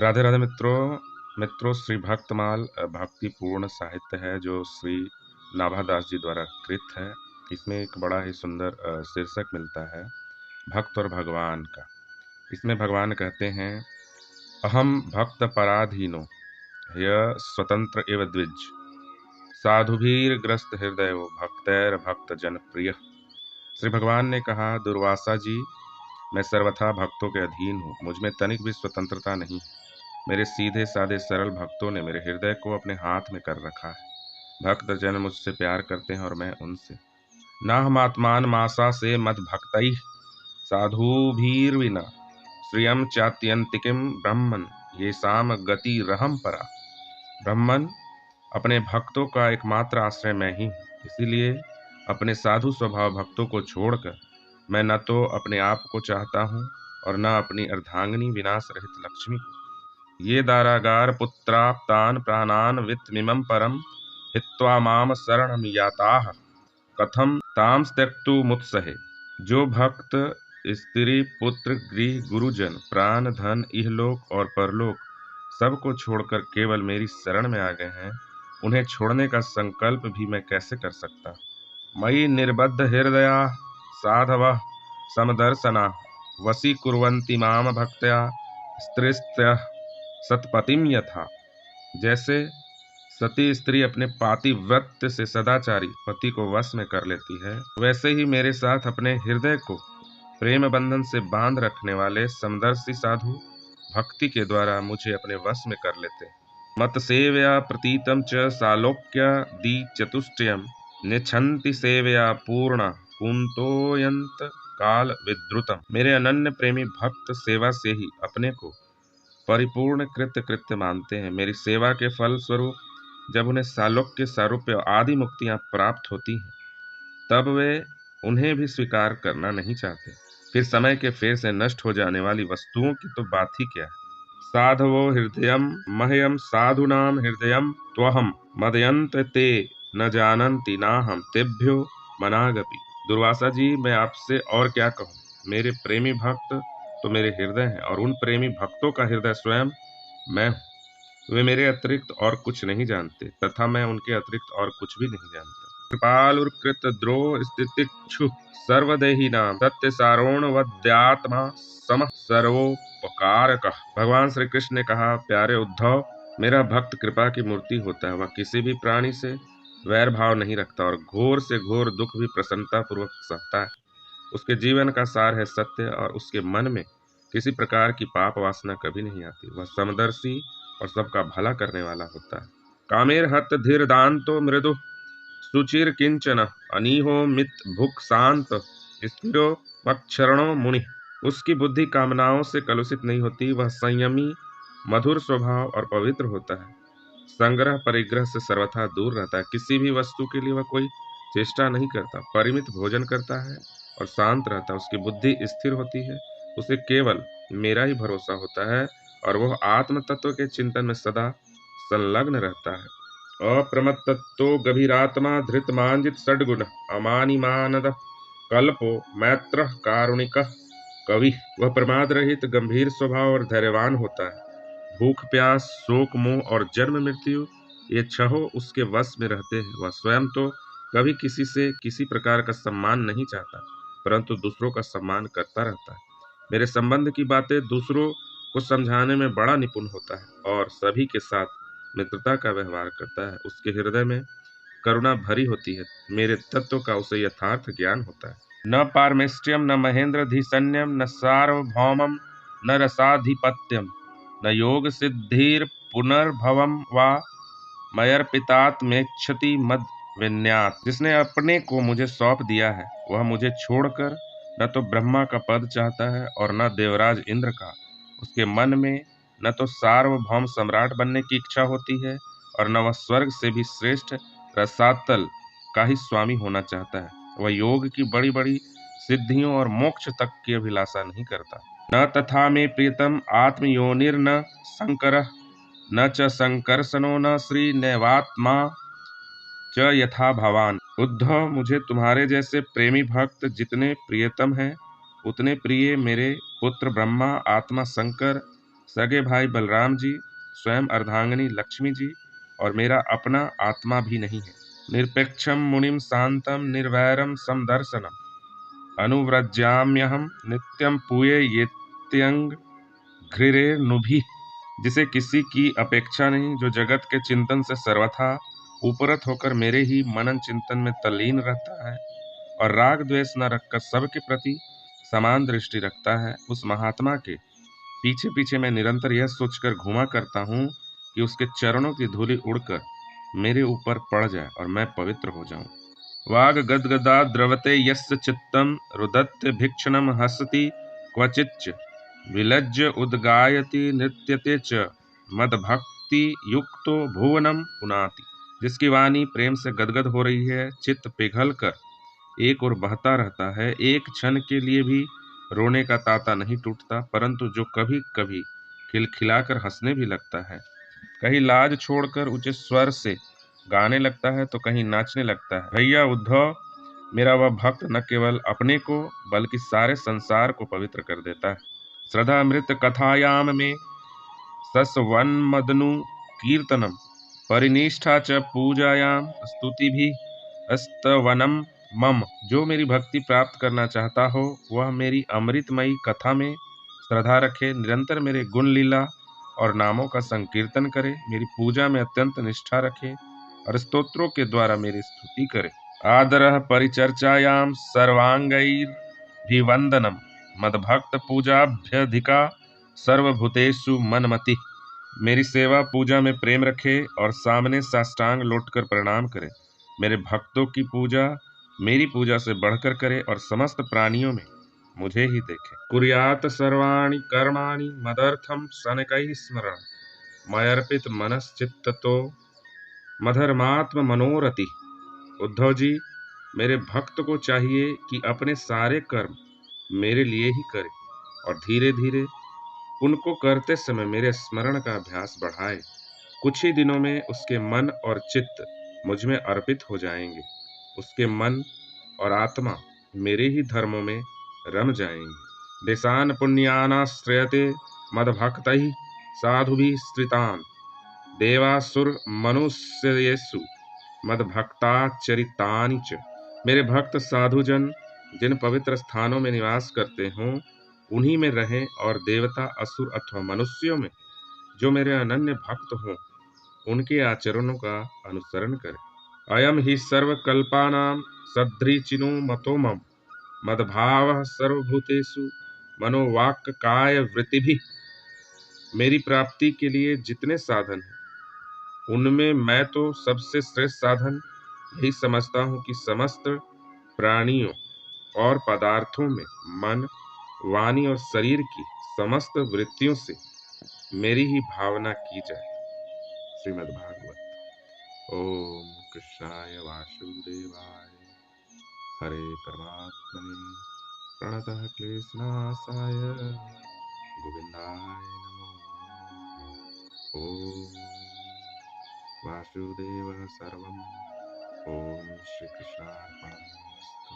राधे राधे मित्रों श्री भक्तमाल भक्तिपूर्ण साहित्य है जो श्री नाभादास जी द्वारा कृत है। इसमें एक बड़ा ही सुंदर शीर्षक मिलता है भक्त और भगवान का। इसमें भगवान कहते हैं, अहम भक्त पराधीनो ह्य स्वतंत्र एव द्विज साधुभीर्ग्रस्त हृदय भक्तैर भक्त जन प्रिय। श्री भगवान ने कहा, दुर्वासा जी, मैं सर्वथा भक्तों के अधीन हूँ, मुझ में तनिक भी स्वतंत्रता नहीं है। मेरे सीधे साधे सरल भक्तों ने मेरे हृदय को अपने हाथ में कर रखा है। भक्त जन मुझसे प्यार करते हैं और मैं उनसे। ना हम आत्मान मासा से मद भक्तई साधु भीर विना श्रियम चात्यंतिकिम ब्रह्मन ये साम गति रहम परा। ब्रह्मन, अपने भक्तों का एकमात्र आश्रय मैं ही हूँ, इसीलिए अपने साधु स्वभाव भक्तों को छोड़कर मैं न तो अपने आप को चाहता हूँ और न अपनी अर्धांगिनी विनाश रहित लक्ष्मी को। ये दारागार पुत्राप्तान प्राणान वित्तमिमं परम हित्वा माम शरणम याताः कथम ताम त्यक्तु मुत्सहे। जो भक्त स्त्री पुत्र गृह गुरुजन प्राण धन इहलोक और परलोक सबको छोड़कर केवल मेरी शरण में आ गए हैं, उन्हें छोड़ने का संकल्प भी मैं कैसे कर सकता। मयि निर्बद्ध हृदया साधवः समदर्शना वशीकुर्वन्ति माम भक्त्या स्त्रीस्त्यः सतपतिम यथा। जैसे सती स्त्री अपने पातिव्रत्य से सदाचारी पति को वश में कर लेती है, वैसे ही मेरे साथ अपने हृदय को प्रेम बंधन से बांध रखने वाले समदर्शी साधु भक्ति के द्वारा मुझे अपने वश में कर लेते। मत सेवया प्रतीतम च सालोक्य दी चतुष्टयम निछन्ति सेवया पूर्ण कुंतोयंत काल विद्रुतम। मेरे अनन्य प्रेमी भक्त सेवा से ही अपने को परिपूर्ण कृत्य मानते हैं। मेरी सेवा के फल स्वरूप जब उन्हें सालोक्य सारूप्य आदि मुक्तियां प्राप्त होती हैं, तब वे उन्हें भी स्वीकार करना नहीं चाहते। फिर समय के फेर से नष्ट हो जाने वाली वस्तुओं की तो बात ही क्या है। साधवो हृदयम मह्यम साधुनाम हृदयम त्वहम मदयंत ते न जानन्ति नाहम तेभ्यो मनागपि। दुर्वासा जी, मैं आपसे और क्या कहूँ। मेरे प्रेमी भक्त तो मेरे हृदय हैं और उन प्रेमी भक्तों का हृदय स्वयं मैं हूँ। वे मेरे अतिरिक्त और कुछ नहीं जानते तथा मैं उनके अतिरिक्त और कुछ भी नहीं जानता। कृपालुर्कृत द्रोह स्थितिक्षु सर्वदेही नाम सत्य सारोण वद्यात्मा समः सर्वोपकारक। भगवान श्री कृष्ण ने कहा, प्यारे उद्धव, मेरा भक्त कृपा की मूर्ति होता है। वह किसी भी प्राणी से वैर भाव नहीं रखता और घोर से घोर दुख भी प्रसन्नता पूर्वक सहता है। उसके जीवन का सार है सत्य और उसके मन में किसी प्रकार की पाप वासना कभी नहीं आती। वह समदर्शी और सबका भला करने वाला होता है। कामेर हत धीर दांतो मृदु सुचिर किंचन अनीहो मित भुक शांत स्थिरो मक्षरणो मुनि। उसकी बुद्धि कामनाओं से कलुषित नहीं होती। वह संयमी, मधुर स्वभाव और पवित्र होता है। संग्रह परिग्रह से सर्वथा दूर रहता है। किसी भी वस्तु के लिए वह कोई चेष्टा नहीं करता। परिमित भोजन करता है और शांत रहता है। उसकी बुद्धि स्थिर होती है। उसे केवल मेरा ही भरोसा होता है और वह आत्म तत्व के चिंतन में सदा संलग्न रहता है। अप्रमत्तो गभीरात्मा धृत मांजित षड्गुण अमानिमानद कल्पो मैत्र कारुणिक कवि। वह प्रमाद रहित गंभीर स्वभाव और धैर्यवान होता है। भूख प्यास शोक मोह और जन्म मृत्यु ये छहों उसके वश में रहते हैं। वह स्वयं तो कभी किसी से किसी प्रकार का सम्मान नहीं चाहता, परंतु दूसरों का सम्मान करता रहता है। मेरे संबंध की बातें दूसरों को समझाने में बड़ा निपुण होता है और सभी के साथ मित्रता का व्यवहार करता है। उसके हृदय में करुणा भरी होती है। मेरे तत्व का उसे यथार्थ ज्ञान होता है। न पारमेष्ट्यम न महेंद्रधीसन्यम न सार्वभौमम न रसाधिपत्यम न योग सिद्धिर पुनर्भवम वा मयर्पितात्मेक्षति मद विन्यात। जिसने अपने को मुझे सौंप दिया है वह मुझे छोड़कर न तो ब्रह्मा का पद चाहता है और न देवराज इंद्र का। उसके मन में न तो सार्वभौम सम्राट बनने की इच्छा होती है और न वह स्वर्ग से भी श्रेष्ठ रसातल का ही स्वामी होना चाहता है। वह योग की बड़ी बड़ी सिद्धियों और मोक्ष तक की अभिलाषा नहीं करता। न तथा में प्रियतम आत्मयोनिर्न शंकर न च संकर्षणो न श्री नैवात्मा च यथा भवान। उद्धव, मुझे तुम्हारे जैसे प्रेमी भक्त जितने प्रियतम हैं उतने प्रिय मेरे पुत्र ब्रह्मा, आत्मा शंकर, सगे भाई बलराम जी, स्वयं अर्धांगिनी लक्ष्मी जी और मेरा अपना आत्मा भी नहीं है। निरपेक्षम मुनिम शांतम निर्वैरम समदर्शनम अनुव्रज्याम्यहम नित्यम पूये येत्यंग घृरेर्नुभिः। जिसे किसी की अपेक्षा नहीं, जो जगत के चिंतन से सर्वथा उपरत होकर मेरे ही मनन चिंतन में तल्लीन रहता है और राग द्वेष न रखकर सबके प्रति समान दृष्टि रखता है, उस महात्मा के पीछे पीछे मैं निरंतर यह सोचकर घूमा करता हूँ कि उसके चरणों की धूलि उड़कर मेरे ऊपर पड़ जाए और मैं पवित्र हो जाऊं। वाग गदगदा द्रवते यस्य चित्तम रुदत्य भिक्षणम हसति क्वचिच्च विलज्य उद्गायति नृत्यते च मदभक्ति युक्तो भुवनम पुनाति। जिसकी वाणी प्रेम से गदगद हो रही है, चित्त पिघल कर एक और बहता रहता है, एक क्षण के लिए भी रोने का तांता नहीं टूटता, परंतु जो कभी कभी खिलखिलाकर हंसने भी लगता है, कहीं लाज छोड़कर ऊंचे स्वर से गाने लगता है तो कहीं नाचने लगता है। भैया उद्धव, मेरा वह भक्त न केवल अपने को बल्कि सारे संसार को पवित्र कर देता है। श्रद्धा अमृत कथायाम में सस्वन्मदनु कीर्तनम परिनिष्ठा च पूजायाम स्तुति भी स्तवनम मम। जो मेरी भक्ति प्राप्त करना चाहता हो वह मेरी अमृतमयी कथा में श्रद्धा रखे, निरंतर मेरे गुण लीला और नामों का संकीर्तन करे, मेरी पूजा में अत्यंत निष्ठा रखे और स्तोत्रों के द्वारा मेरी स्तुति करे। आदरः परिचर्चायां सर्वांगैर्भिवंदनम मद्भक्त पूजाभ्यधिका सर्वभूतेषु मनमति। मेरी सेवा पूजा में प्रेम रखे और सामने साष्टांग लौटकर प्रणाम करे। मेरे भक्तों की पूजा मेरी पूजा से बढ़कर करे और समस्त प्राणियों में मुझे ही देखे। कुर्यात सर्वाणि कर्माणि मदर्थम सनकैः स्मरण मयर्पित मनश्चित्ततो मधर्मात्म मनोरति। उद्धव जी, मेरे भक्त को चाहिए कि अपने सारे कर्म मेरे लिए ही करे और धीरे धीरे उनको करते समय मेरे स्मरण का अभ्यास बढ़ाए। कुछ ही दिनों में उसके मन और चित्त मुझ में अर्पित हो जाएंगे। उसके मन और आत्मा मेरे ही धर्मों में रम जाएंगे। देशान पुण्यानाश्रयते मद्भक्तैः साधुभिः स्त्रितान् देवासुर मनुष्येषु मद्भक्ताचरितानि च। मेरे भक्त साधुजन जिन पवित्र स्थानों में निवास करते हों उन्हीं में रहें और देवता, असुर अथवा मनुष्यों में जो मेरे अनन्य भक्त हों उनके आचरणों का अनुसरण करें। अयम ही सर्वकल्पानां सदृचिनो मतो मम मद्भावः सर्वभूतेषु मनोवाक् काय वृत्तिभिः। मेरी प्राप्ति के लिए जितने साधन हैं उनमें मैं तो सबसे श्रेष्ठ साधन यही समझता हूँ कि समस्त प्राणियों और पदार्थों में मन, वाणी और शरीर की समस्त वृत्तियों से मेरी ही भावना की जाए। श्रीमद् भागवत। ओम कृष्णाय वासुदेवाय हरे परमात्मने प्रणतः क्लेशनाशाय गोविंदाय नमो। ओम वासुदेव सर्वम। ओम श्री कृष्णार्पणमस्तु।